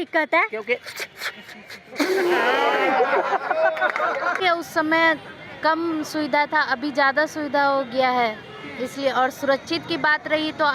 दिक्कत है? क्योंकि कि उस समय कम सुविधा था, अभी ज़्यादा सुविधा हो गया है इसलिए। और सुरक्षित की बात रही तो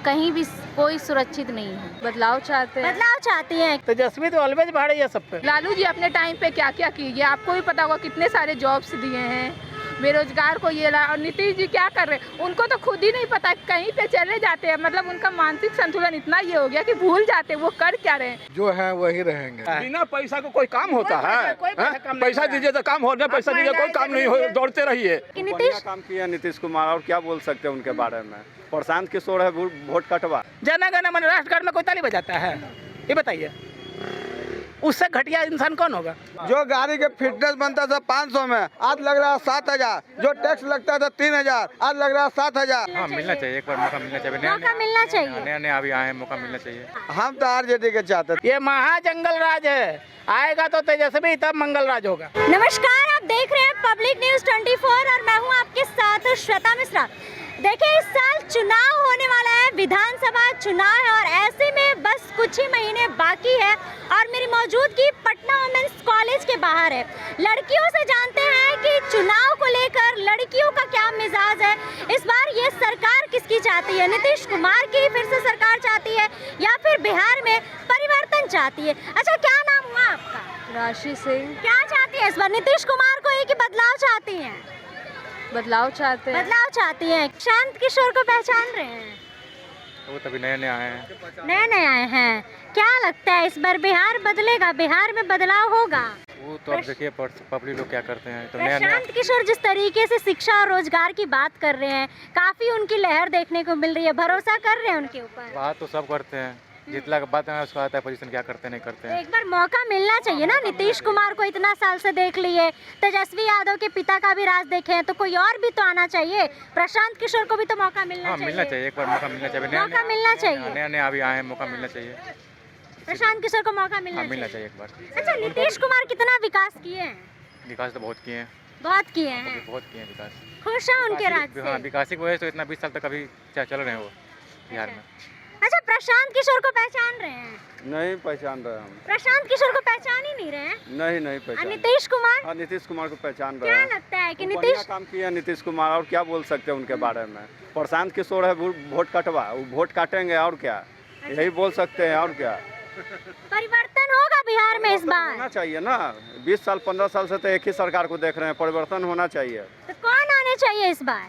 कहीं भी कोई सुरक्षित नहीं है। बदलाव चाहते हैं। बदलाव चाहती हैं। तेजस्वी तो ऑलवेज भाड़ है सब पे। लालू जी अपने टाइम पे क्या क्या किए आपको भी पता होगा, कितने सारे जॉब्स दिए हैं बेरोजगार को ये ला। और नीतीश जी क्या कर रहे हैं उनको तो खुद ही नहीं पता, कहीं पे चले जाते हैं। मतलब उनका मानसिक संतुलन इतना ये हो गया कि भूल जाते हैं वो कर क्या रहे हैं। जो है वही रहेंगे। बिना पैसा को कोई काम होता है? पैसा दीजिए तो काम हो, पैसा दीजिए कोई काम नहीं हो, दौड़ते रहिए। नीतीश काम किया नीतीश कुमार, और क्या बोल सकते हैं उनके बारे में। प्रशांत किशोर है वोट कटवा। जन गण मन राष्ट्रगान में कोई ताली बजाता है? ये बताइए, उससे घटिया इंसान कौन होगा? जो गाड़ी के फिटनेस बनता था 500 में, आज लग रहा है 7000। जो टैक्स लगता था 3000, आज लग रहा है 7000। हाँ, मिलना चाहिए, एक बार मौका मिलना चाहिए। मौका मिलना चाहिए। नया नया अभी आए हैं, मौका मिलना चाहिए। हम तो आरजेडी के चाहते थे। ये महाजंगल राज है, आएगा तो तेजस्वी तब मंगल राज होगा। नमस्कार, आप देख रहे हैं पब्लिक न्यूज 24 और मैं हूं आपके साथ श्वेता मिश्रा। देखिए, इस साल चुनाव होने वाला है, विधानसभा चुनाव है और ऐसे में बस कुछ ही महीने बाकी है और मेरी मौजूदगी पटना वुमेन्स कॉलेज के बाहर है। लड़कियों से जानते हैं कि चुनाव को लेकर लड़कियों का क्या मिजाज है। इस बार ये सरकार किसकी चाहती है? नीतीश कुमार की फिर से सरकार चाहती है या फिर बिहार में परिवर्तन चाहती है? अच्छा, क्या नाम हुआ आपका? राशि सिंह। क्या चाहती है इस बार? नीतीश कुमार को एक ही बदलाव चाहती है? बदलाव चाहते हैं। बदलाव चाहती है। प्रशांत किशोर को पहचान रहे हैं? वो तभी नए नए आए हैं। नए नए आए हैं। क्या लगता है इस बार बिहार बदलेगा, बिहार में बदलाव होगा? वो तो अब देखिए पब्लिक लोग क्या करते हैं। तो नया नया प्रशांत किशोर जिस तरीके से शिक्षा और रोजगार की बात कर रहे हैं, काफी उनकी लहर देखने को मिल रही है। भरोसा कर रहे हैं उनके ऊपर? बात तो सब करते हैं, जितना का बात है उसका आता है पोजीशन, क्या करते हैं नहीं करते तो हैं। एक बार मौका मिलना चाहिए ना। नीतीश कुमार को इतना साल से देख लिए, तेजस्वी यादव के पिता का भी राज देखे हैं, तो कोई और भी तो आना चाहिए। प्रशांत किशोर को भी तो मौका मिलना हाँ, चाहिए। मिलना चाहिए, एक बार मौका मिलना चाहिए। मौका मिलना चाहिए। नया नया अभी आए हैं, मौका मिलना चाहिए। प्रशांत किशोर को मौका मिलना हाँ, मिलना चाहिए। चाहिए एक बार। अच्छा, नीतीश कुमार कितना विकास किए हैं? विकास तो बहुत किए हैं, बहुत किए हैं। बहुत किए हैं विकास। खुश हैं उनके राज से? हाँ, विकास की वजह से इतना 20 साल तक अभी चल रहे हैं वो बिहार में। अच्छा, प्रशांत किशोर को पहचान रहे हैं? नहीं पहचान रहे हम। प्रशांत किशोर को पहचान ही नहीं रहे हैं? नहीं और पहचान। नीतीश कुमार? हाँ, नीतीश कुमार को पहचान रहे क्या हैं। लगता है कि बढ़िया नीतीश काम किया नीतीश कुमार, और क्या बोल सकते हैं उनके बारे में। प्रशांत किशोर है वोट कटवा, वो वोट काटेंगे और क्या, यही बोल सकते हैं और क्या। परिवर्तन होगा बिहार में इस बार? होना चाहिए ना। 20 साल 15 साल से तो एक ही सरकार को देख रहे हैं, परिवर्तन होना चाहिए। तो कौन आने चाहिए इस बार?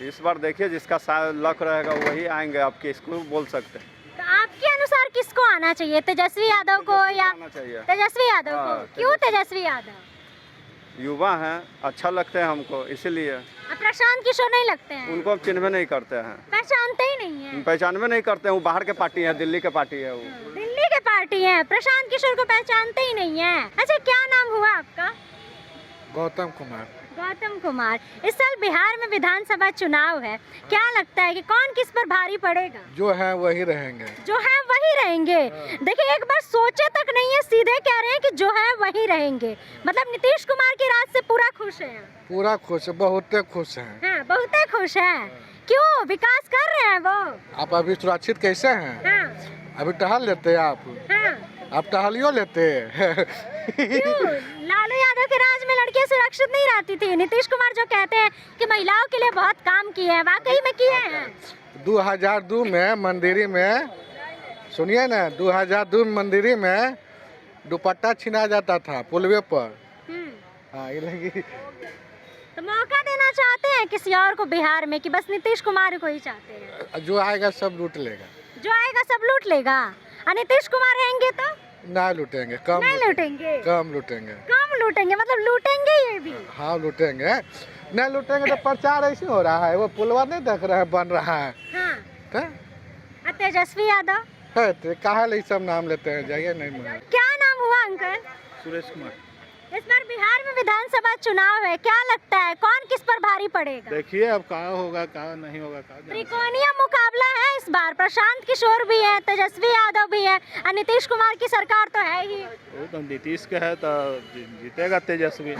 इस बार देखिए जिसका लक रहेगा वही आएंगे, आपके इसको बोल सकते हैं। तो आपके अनुसार किसको आना चाहिए? तेजस्वी यादव को या आना चाहिए। तेजस्वी यादव हाँ, को? क्यों तेजस्वी यादव? युवा हैं, अच्छा लगते हैं हमको, इसीलिए। अब प्रशांत किशोर नहीं लगते हैं? उनको हम चिन्ह नहीं करते हैं, पहचानते ही नहीं है। पहचान में नहीं करते हैं। वो बाहर के पार्टी है, दिल्ली के पार्टी है वो। दिल्ली के पार्टी है, प्रशांत किशोर को पहचानते ही नहीं है। अच्छा, क्या नाम हुआ आपका? गौतम कुमार। गौतम कुमार। इस साल बिहार में विधानसभा चुनाव है, क्या लगता है कि कौन किस पर भारी पड़ेगा? जो है वही रहेंगे। जो है वही रहेंगे। देखिए, एक बार सोचे तक नहीं है, सीधे कह रहे हैं कि जो है वही रहेंगे। मतलब नीतीश कुमार के राज से पूरा खुश है? पूरा खुश, बहुत खुश हैं। हाँ, बहुत खुश है। क्यों? विकास कर रहे हैं वो। आप अभी सुरक्षित कैसे हैं? हाँ, अभी टहल लेते हैं आप? हाँ। आप टहलियों लेते क्यों? लालू यादव के राज में लड़कियां सुरक्षित नहीं रहती थी। नीतीश कुमार जो कहते हैं कि महिलाओं के लिए बहुत काम किए हैं, वाकई में किए हैं। 2002 में मंदिरी में, सुनिए ना, 2002 में मंदिरी में दुपट्टा छीना जाता था पुलवे पर। हाँ, ये लगी। तो मौका देना चाहते हैं किसी और को बिहार में कि बस नीतीश कुमार को ही चाहते हैं? जो आएगा सब लूट लेगा। जो आएगा सब लूट लेगा। और नीतीश कुमार रहेंगे तो ना लूटेंगे, कम नहीं लूटेंगे। कम लूटेंगे। कम लूटेंगे, मतलब लूटेंगे ये भी। हाँ, लूटेंगे। नहीं लूटेंगे तो प्रचार ऐसे हो रहा है, वो पुलवा नहीं देख रहे हैं बन रहा है। हाँ। तो? और तेजस्वी यादव? तो कहा ले सब नाम लेते हैं, जाइए नहीं मालूम। क्या नाम हुआ अंकल? सुरेश कुमार। इस बार बिहार में विधानसभा चुनाव है, क्या लगता है कौन किस पर भारी पड़ेगा? देखिए अब कहाँ होगा कहाँ नहीं होगा, त्रिकोणीय मुकाबला है इस बार। प्रशांत किशोर भी है, तेजस्वी यादव भी है और नीतीश कुमार की सरकार तो है ही। वो तो नीतीश का है तो जीतेगा तेजस्वी।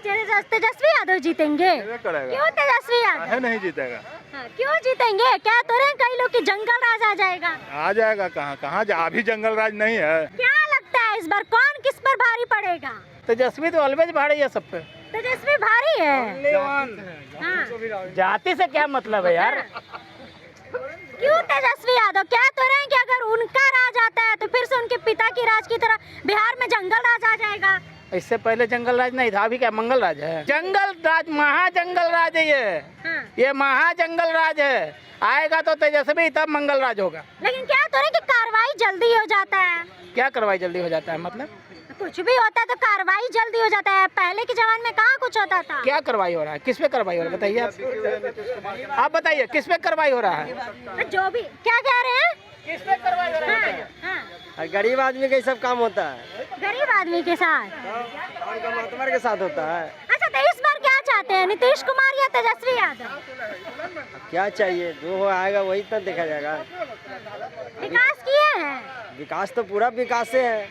तेजस्वी यादव जीतेंगे? क्यों तेजस्वी यादव? नहीं जीतेगा। हाँ, क्यों जीतेंगे? क्या तो रहे कई लोग की जंगल राज आ जाएगा। आ जाएगा, कहाँ अभी जंगल राज नहीं है। क्या इस बार? कौन किस पर भारी पड़ेगा? तेजस्वी तो ऑलवेज भारी है सब पे। तेजस्वी भारी है। हाँ। जाति से क्या मतलब है यार? क्यों तेजस्वी यादव? कह तो रहे हैं कि अगर उनका राज आता है तो फिर से उनके पिता की राज की तरह बिहार में जंगल राज आ जाएगा। इससे पहले जंगल राज नहीं था, अभी क्या मंगल राज है? जंगल राज, महाजंगल राज है ये महाजंगल राज है। आएगा तो तेजस्वी, तब मंगल राज होगा। लेकिन क्या तो रहे कि कार्रवाई जल्दी हो जाता है। क्या कार्रवाई जल्दी हो जाता है मतलब? कुछ भी होता है तो कार्रवाई जल्दी हो जाता है। पहले के जमाने में कहाँ कुछ होता था? क्या कार्रवाई हो रहा है? किस पे कार्रवाई हो रहा है बताइए आप बताइए किस पे कार्रवाई हो रहा है? जो भी क्या कह रहे हैं? किस पे कार्रवाई हो रहा है? हाँ, गरीब आदमी का ही सब काम होता है, गरीब आदमी के साथ। महात्मा के साथ होता है। अच्छा, तो इस बार क्या चाहते हैं, नीतीश कुमार या तेजस्वी यादव? क्या चाहिए, जो आएगा वही तो देखा जाएगा। विकास किए हैं? विकास तो पूरा विकास है,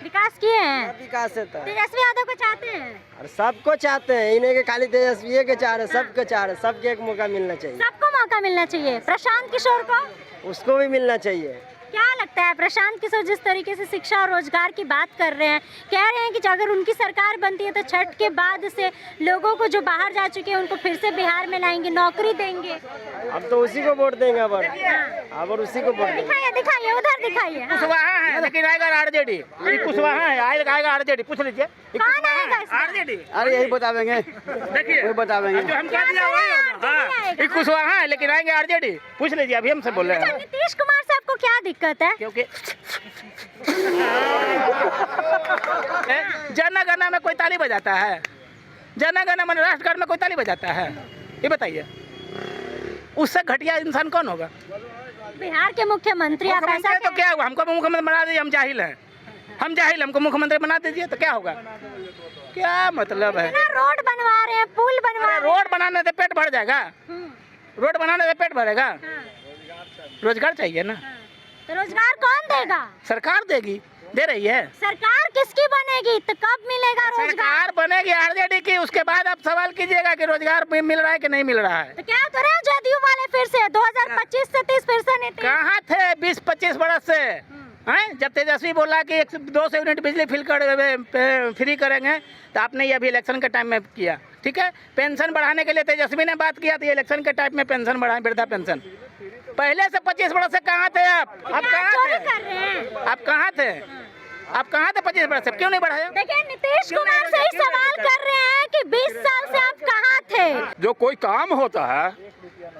विकास किए हैं। विकास है तो तेजस्वी यादव को चाहते हैं? और सबको चाहते हैं, इन्हें के खाली तेजस्वी के चाह रहे, सबको चाह रहे, सबके एक मौका मिलना चाहिए। सबको मौका मिलना चाहिए। प्रशांत किशोर को? उसको भी मिलना चाहिए। क्या लगता है प्रशांत किशोर जिस तरीके से शिक्षा और रोजगार की बात कर रहे हैं, कह रहे हैं कि अगर उनकी सरकार बनती है तो छठ के बाद से लोगों को जो बाहर जा चुके हैं उनको फिर से बिहार में लाएंगे, नौकरी देंगे। अब तो उसी को वोट देंगे, अब और उसी को वोट देंगे। दिखाइए दिखाइए, उधर दिखाइए। कुशवाहा है लेकिन आएगा आरजेडी। कुशवाहा है, आएगा आरजेडी, पूछ लीजिए। कौन आएगा इसमें? आरजेडी। अरे यही बतावेंगे, देखिए वही बतावेंगे। जो हम कह दिया वही होगा। हाँ, ये कुशवाहा है लेकिन आएंगे आरजेडी, पूछ लीजिए, अभी हमसे बोल रहे अच्छा, हैं। नीतीश कुमार से आपको क्या दिक्कत है? क्योंकि जनगणना में कोई ताली बजाता है? जनगणना में राष्ट्रगान में कोई ताली बजाता है? ये बताइए, उससे घटिया इंसान कौन होगा? बिहार के मुख्यमंत्री आप ऐसा मुख्यमंत्री तो क्या हुआ? हमको मुख्यमंत्री बना दीजिए, हम जाहिल हैं, हम जाहिल, हमको मुख्यमंत्री बना दीजिए तो क्या होगा? क्या मतलब है? इतना रोड बनवा रहे हैं, पुल बनवा रहे हैं। रोड बनाने से पेट भर जाएगा? रोड बनाने से पेट भरेगा? रोजगार चाहिए ना। तो रोजगार कौन देगा? सरकार देगी, दे रही है। सरकार किसकी बनेगी तो कब मिलेगा रोजगार? सरकार बनेगी आरजेडी की, उसके बाद आप सवाल कीजिएगा कि रोजगार मिल रहा है कि नहीं मिल रहा है। तो क्या तो रहे जदयू वाले फिर से 2025 से 30 फिर से नीतीश? कहाँ थे 20-25 बरस से? हैं, जब तेजस्वी बोला कि 200 यूनिट बिजली फ्री करेंगे तो आपने ये अभी इलेक्शन के टाइम में किया, ठीक है। पेंशन बढ़ाने के लिए तेजस्वी ने बात किया, तो ये इलेक्शन के टाइम में पेंशन बढ़ाएं, वृद्धा पेंशन। पहले से 25 बरस से कहाँ थे आप? आप कहाँ चोरी थे? कर रहे हैं। आप कहाँ थे? आप कहाँ थे 25 बरस से? क्यों नहीं बढ़ाया? देखिए, नीतीश कुमार से ही सवाल कर रहे हैं कि 20 साल से आप कहाँ थे? जो कोई काम होता है,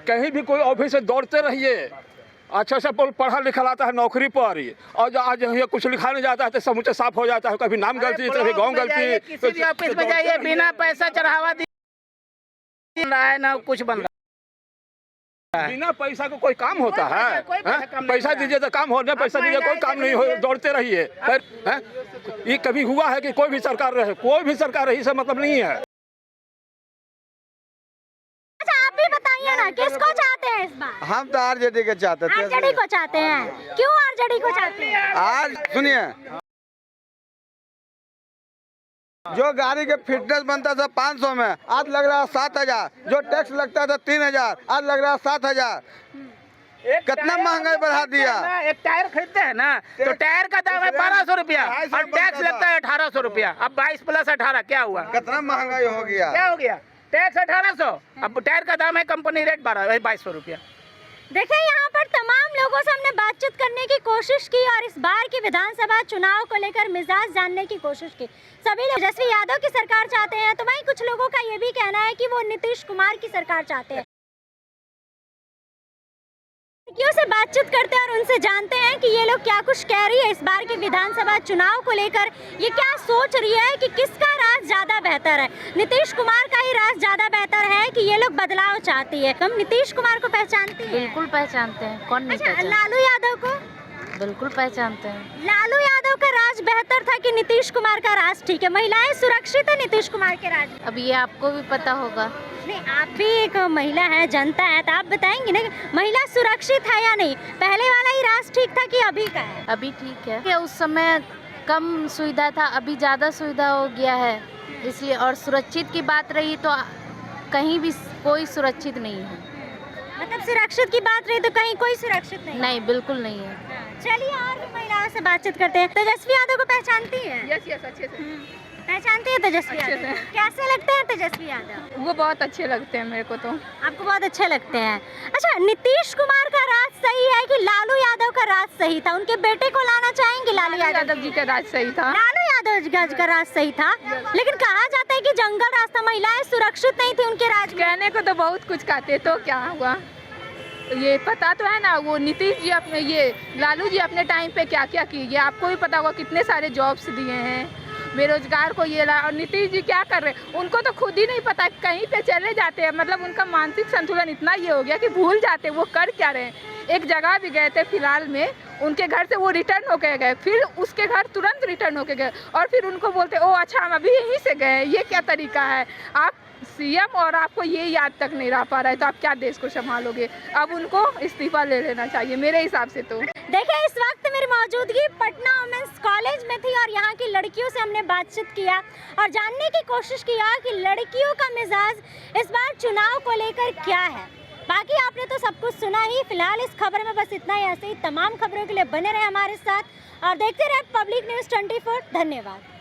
कहीं भी कोई ऑफिस से दौड़ते रहिए, अच्छा से पढ़ा लिखा आता है नौकरी पर ही, और आज यहाँ कुछ लिखा नहीं जाता है तो समूचे साफ हो जाता है, कभी नाम गलती, कभी गाँव गलती। किसी भी ऑफिस में जाइए, बिना पैसा चढ़ावा दिए ना कुछ बन रहा है। बिना पैसा को कोई काम होता है? कोई पैसा काम नहीं पैसा होता है। दीजिए तो काम हो, नहीं पैसा दीजिए कोई काम नहीं हो, दौड़ते रहिए। ये कभी हुआ है कि कोई भी सरकार रहे, कोई भी सरकार रही, इससे मतलब नहीं है। अच्छा, आप भी बताइए ना, किसको चाहते हैं इस बार? हम तो आरजेडी के चाहते थे। आरजेडी को चाहते हैं। क्यों आरजेडी को चाहते हैं? आज सुनिए, जो गाड़ी के फिटनेस बनता था 500 में, आज लग रहा है 7000। जो टैक्स लगता था 3000, आज लग रहा है 7000। कितना महंगाई बढ़ा दिया। एक टायर खरीदते हैं ना, तो टायर का दाम है 1200 रुपया और टैक्स लगता है 1800 रुपया। अब 22 + 18 क्या हुआ? कितना महंगाई हो गया। क्या हो गया? टैक्स 1800, अब टायर का दाम है कंपनी रेट 2200 रुपया। देखिए, यहाँ पर तमाम लोगों से हमने बातचीत करने की कोशिश की और इस बार की विधानसभा चुनाव को लेकर मिजाज जानने की कोशिश की। सभी लोग तेजस्वी यादव की सरकार चाहते हैं, तो वहीं कुछ लोगों का ये भी कहना है कि वो नीतीश कुमार की सरकार चाहते हैं। लड़कियों से बातचीत करते हैं और उनसे जानते हैं कि ये लोग क्या कुछ कह रही है इस बार के विधानसभा चुनाव को लेकर। ये क्या सोच रही है कि किसका राज ज्यादा बेहतर है? नीतीश कुमार का ही राज ज्यादा बेहतर है कि ये लोग बदलाव चाहती है? हम नीतीश कुमार को पहचानती हैं? बिल्कुल पहचानते हैं, कौन नहीं अच्छा, पहचानता? लालू यादव को? बिल्कुल पहचानते हैं। लालू यादव का राज बेहतर था कि नीतीश कुमार का राज ठीक है? महिलाएं सुरक्षित है नीतीश कुमार के राज में? अब ये आपको भी पता होगा। नहीं, आप भी एक महिला है, जनता है, तो आप बताएंगे ना महिला सुरक्षित है या नहीं? पहले वाला ही राज ठीक था कि अभी का है? अभी ठीक है कि उस समय कम सुविधा था, अभी ज़्यादा सुविधा हो गया है, इसलिए। और सुरक्षित की बात रही तो कहीं भी कोई सुरक्षित नहीं है। मतलब सुरक्षित की बात रही तो कहीं कोई सुरक्षित नहीं? नहीं, बिल्कुल नहीं है। चलिए और भी महिलाओं से बातचीत करते हैं। तेजस्वी यादव को पहचानती है? यस यस अच्छे से पहचानती है तेजस्वी अच्छे यादव? से। कैसे लगते हैं तेजस्वी यादव? वो बहुत अच्छे लगते हैं मेरे को तो। आपको बहुत अच्छे लगते हैं। अच्छा, नीतीश कुमार का राज सही है कि लालू यादव का राज सही था? उनके बेटे को लाना चाहेंगे लालू यादव जी का राज सही था। लालू यादव का राज सही था, लेकिन कहा जाता है कि जंगल रास्ता, महिलाएं सुरक्षित नहीं थी उनके राज में। कहने को तो बहुत कुछ कहते, तो क्या हुआ ये पता तो है ना। वो नीतीश जी अपने ये लालू जी अपने टाइम पे क्या क्या किए आपको भी पता होगा, कितने सारे जॉब्स दिए हैं बेरोजगार को ये और नीतीश जी क्या कर रहे हैं उनको तो खुद ही नहीं पता, कहीं पे चले जाते हैं। मतलब उनका मानसिक संतुलन इतना ये हो गया कि भूल जाते हैं वो कर क्या रहे हैं। एक जगह भी गए थे फिलहाल में, उनके घर से वो रिटर्न होके गए, फिर उसके घर तुरंत रिटर्न होके गए और फिर उनको बोलते ओ अच्छा हम अभी यहीं से गए। ये क्या तरीका है? आप सीएम और आपको ये याद तक नहीं रह पा रहा है तो आप क्या देश को संभालोगे? अब उनको इस्तीफा ले लेना चाहिए मेरे हिसाब से तो। देखिए, इस वक्त मेरी मौजूदगी पटना वुमेन्स कॉलेज में थी और यहाँ की लड़कियों से हमने बातचीत किया और जानने की कोशिश किया कि लड़कियों का मिजाज इस बार चुनाव को लेकर क्या है। बाकी आपने तो सब कुछ सुना ही। फिलहाल इस खबर में बस इतना ही। ऐसे ही तमाम खबरों के लिए बने रहे हमारे साथ और देखते रहे पब्लिक न्यूज़ 24। धन्यवाद।